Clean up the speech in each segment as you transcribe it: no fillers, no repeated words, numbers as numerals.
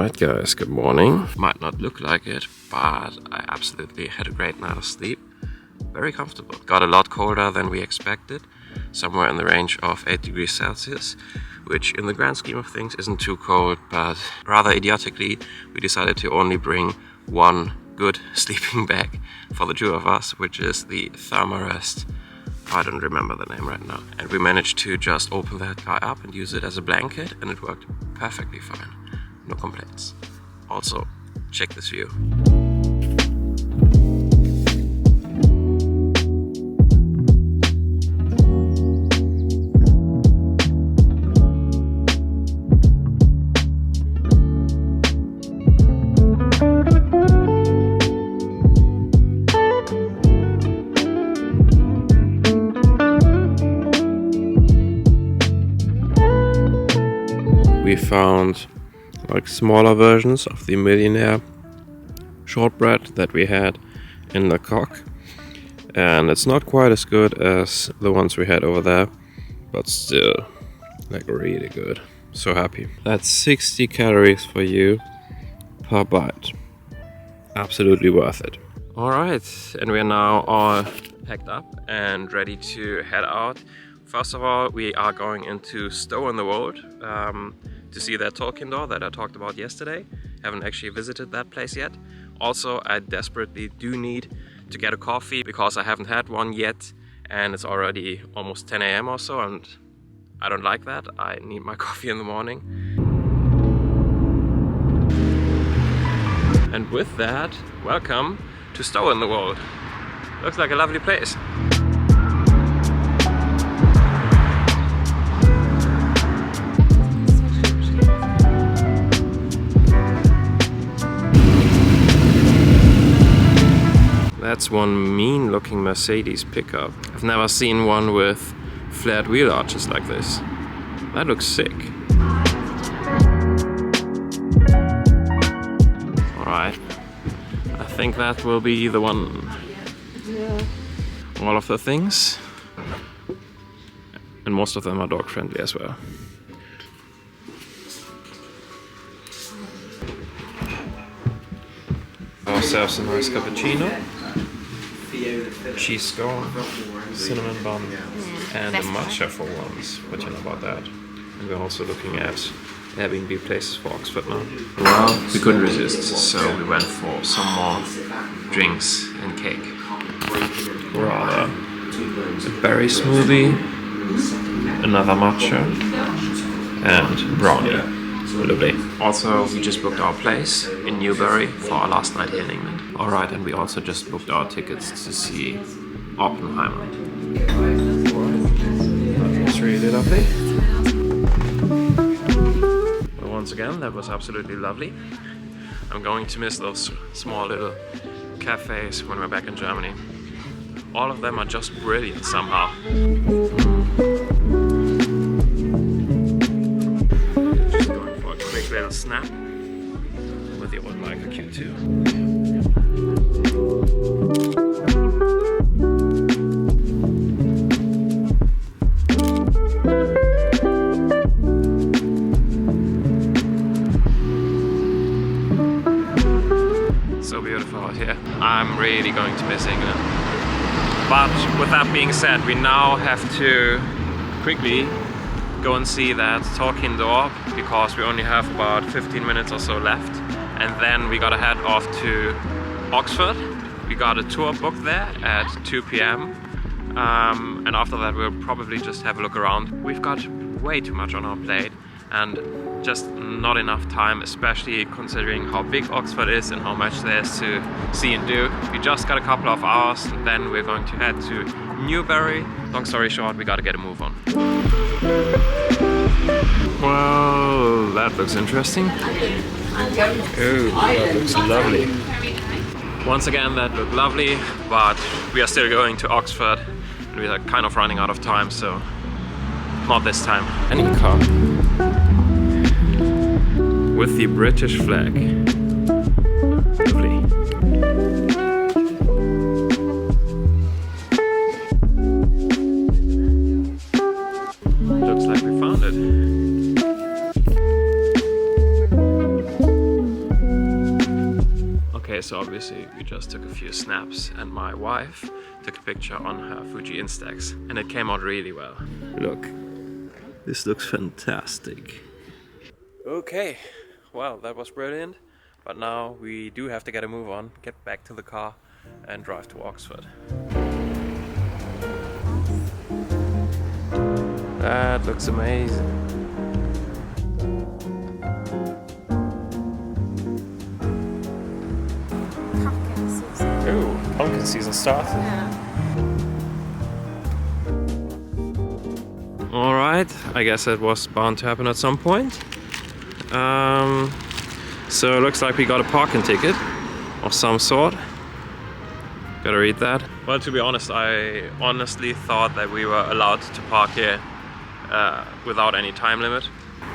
Alright guys, good morning. Might not look like it, but I absolutely had a great night of sleep. Very comfortable. Got a lot colder than we expected, somewhere in the range of 8 degrees Celsius, which in the grand scheme of things isn't too cold, but rather idiotically we decided to only bring one good sleeping bag for the two of us, which is the Thermarest. I don't remember the name right now. And we managed to just open that guy up and use it as a blanket, and it worked perfectly fine. No complaints. Also, check this view. We found like smaller versions of the Millionaire shortbread that we had in the Cock, and it's not quite as good as the ones we had over there, but still like really good. So happy. That's 60 calories for you per bite. Absolutely worth it. Alright, and we are now all packed up and ready to head out. First of all, we are going into Stow in the Wold to see that Tolkien door that I talked about yesterday. Haven't actually visited that place yet. Also, I desperately do need to get a coffee because I haven't had one yet, and it's already almost 10 AM or so, and I don't like that. I need my coffee in the morning. And with that, welcome to Stow in the Wold. Looks like a lovely place. That's one mean looking Mercedes pickup. I've never seen one with flared wheel arches like this. That looks sick. Alright, I think that will be the one. Yeah. All of the things. And most of them are dog friendly as well. Ourselves a nice cappuccino. Cheese scone, cinnamon bun, and a matcha for once. What do you know about that? And we're also looking at Airbnb places for Oxford now. Well, we couldn't resist, so we went for some more drinks and cake. Rather, a berry smoothie, another matcha, and brownie. Lovely. Also, we just booked our place in Newbury for our last night here in England. Alright, and we also just booked our tickets to see Oppenheimer. That was really lovely. But once again, that was absolutely lovely. I'm going to miss those small little cafes when we're back in Germany. All of them are just brilliant somehow. Little snap with the old Michael Q2. So beautiful out here. I'm really going to miss England. But with that being said, we now have to quickly go and see that Tolkien door because we only have about 15 minutes or so left, and then we gotta head off to Oxford. We got a tour booked there at 2 PM, and after that we'll probably just have a look around. We've got way too much on our plate and just not enough time, especially considering how big Oxford is and how much there is to see and do. We just got a couple of hours and then we're going to head to Newbury. Long story short, we gotta get a move on. Well, that looks interesting. Oh, that looks lovely. Once again, that looked lovely, but we are still going to Oxford and we are kind of running out of time, so not this time. Any car with the British flag. Lovely. Looks like we found it. so obviously we just took a few snaps and my wife took a picture on her Fuji Instax and it came out really well. Look, this looks fantastic. Okay, well that was brilliant, but now we do have to get a move on, get back to the car and drive to Oxford. That looks amazing. Ooh, pumpkin season started. Yeah. Alright, I guess it was bound to happen at some point. So it looks like we got a parking ticket of some sort. Gotta read that. Well, to be honest, I honestly thought that we were allowed to park here without any time limit.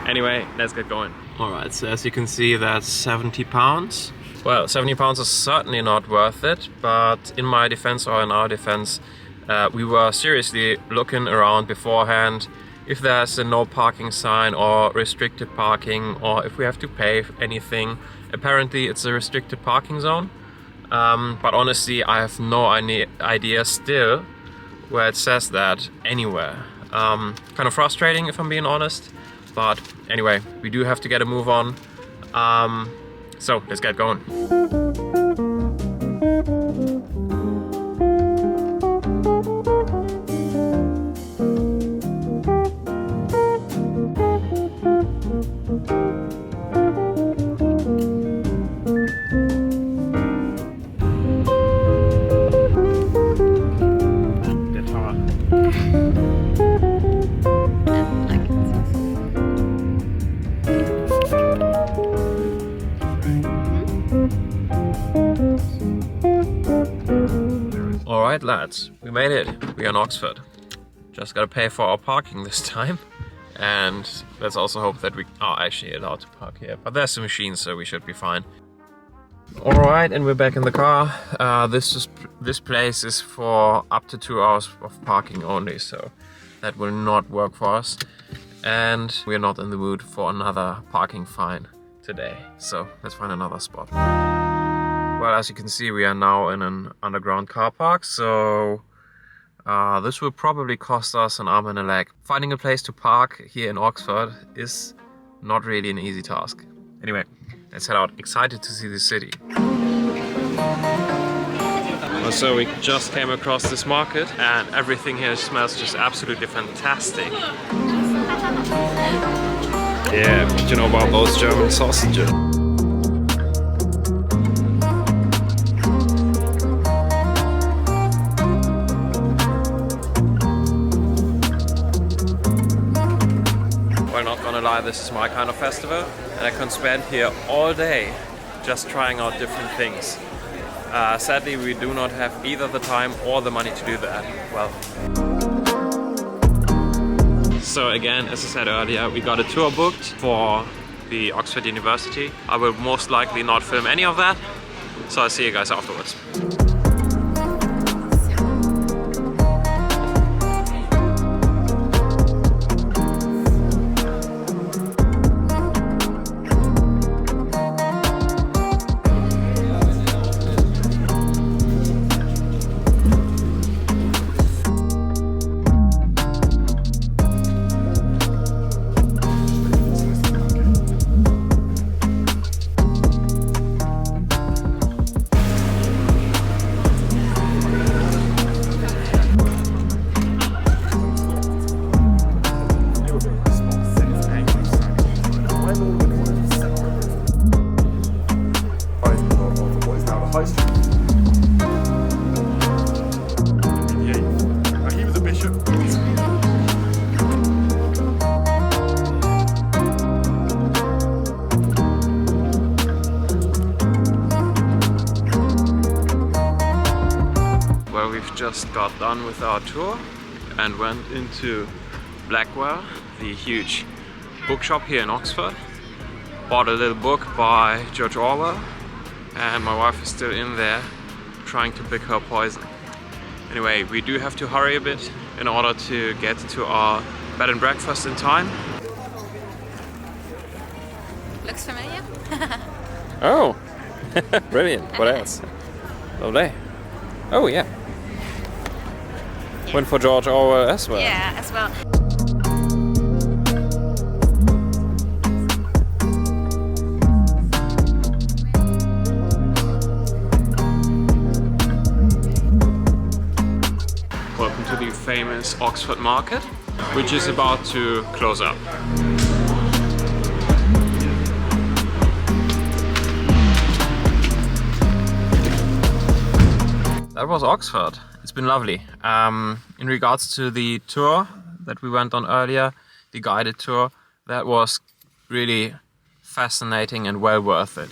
Anyway, let's get going. Alright, so as you can see, that's £70. Well, £70 is certainly not worth it, but in my defense, or in our defense, we were seriously looking around beforehand if there's a no parking sign or restricted parking, or if we have to pay anything. Apparently it's a restricted parking zone, but honestly I have no idea still where it says that anywhere. Kind of frustrating if I'm being honest, but anyway, we do have to get a move on. So let's get going. Alright lads, we made it. We are in Oxford. Just gotta pay for our parking this time. And let's also hope that we are actually allowed to park here. But there's some machines, so we should be fine. Alright, and we're back in the car. This place is for up to 2 hours of parking only, so that will not work for us. And we're not in the mood for another parking fine today. So let's find another spot. Well, as you can see, we are now in an underground car park, so this will probably cost us an arm and a leg. Finding a place to park here in Oxford is not really an easy task. Anyway, let's head out. Excited to see the city. So we just came across this market and everything here smells just absolutely fantastic. Yeah, but you know about those German sausages? This is my kind of festival and I can spend here all day just trying out different things. Sadly, we do not have either the time or the money to do that. Well. So again, as I said earlier, we got a tour booked for the Oxford University. I will most likely not film any of that, so I'll see you guys afterwards. Just got done with our tour and went into Blackwell, the huge bookshop here in Oxford. Bought a little book by George Orwell and my wife is still in there trying to pick her poison. Anyway, we do have to hurry a bit in order to get to our bed and breakfast in time. Looks familiar. Oh! Brilliant. What else? Lovely. Oh yeah. Went for George Orwell as well. Yeah, as well. Welcome to the famous Oxford Market, which is about to close up. That was Oxford. It's been lovely. In regards to the tour that we went on earlier, the guided tour, that was really fascinating and well worth it.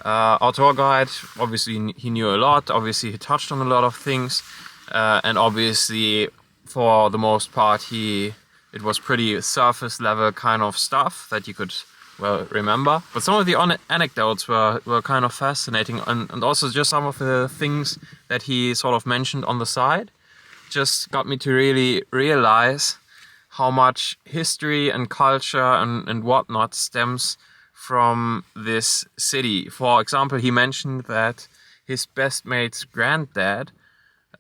Our tour guide, obviously he knew a lot, obviously he touched on a lot of things, and obviously for the most part it was pretty surface level kind of stuff that you could well remember. But some of the anecdotes were kind of fascinating, and also just some of the things that he sort of mentioned on the side just got me to really realize how much history and culture and whatnot stems from this city. For example, he mentioned that his best mate's granddad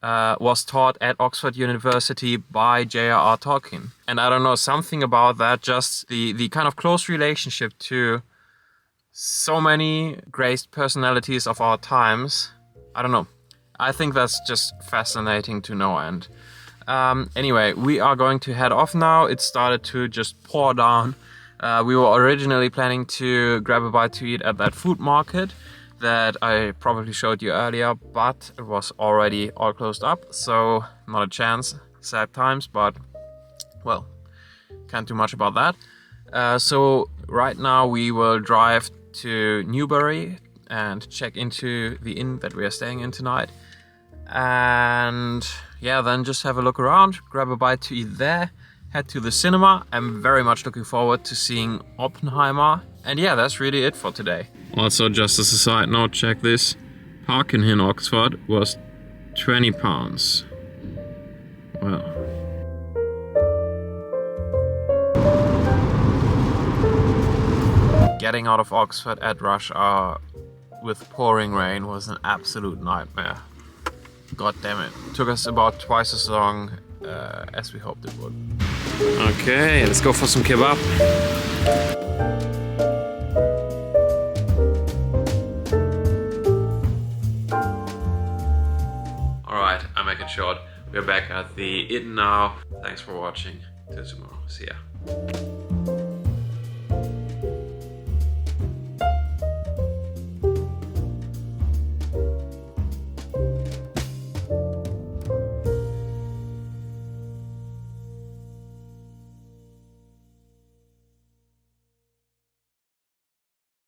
was taught at Oxford University by J.R.R. Tolkien. And I don't know, something about that, just the kind of close relationship to so many great personalities of our times. I don't know. I think that's just fascinating to know. And anyway, we are going to head off now. It started to just pour down. We were originally planning to grab a bite to eat at that food market that I probably showed you earlier, but it was already all closed up, so not a chance. Sad times, but well, can't do much about that. So right now we will drive to Newbury and check into the inn that we are staying in tonight. And yeah, then just have a look around, grab a bite to eat there, head to the cinema. I'm very much looking forward to seeing Oppenheimer. And yeah, that's really it for today. Also, just as a side note, check this. Parking in Oxford was £20. Well. Getting out of Oxford at rush hour with pouring rain was an absolute nightmare. God damn it. Took us about twice as long as we hoped it would. Okay, let's go for some kebab. Alright, I make it short. We're back at the inn now. Thanks for watching. Till tomorrow. See ya.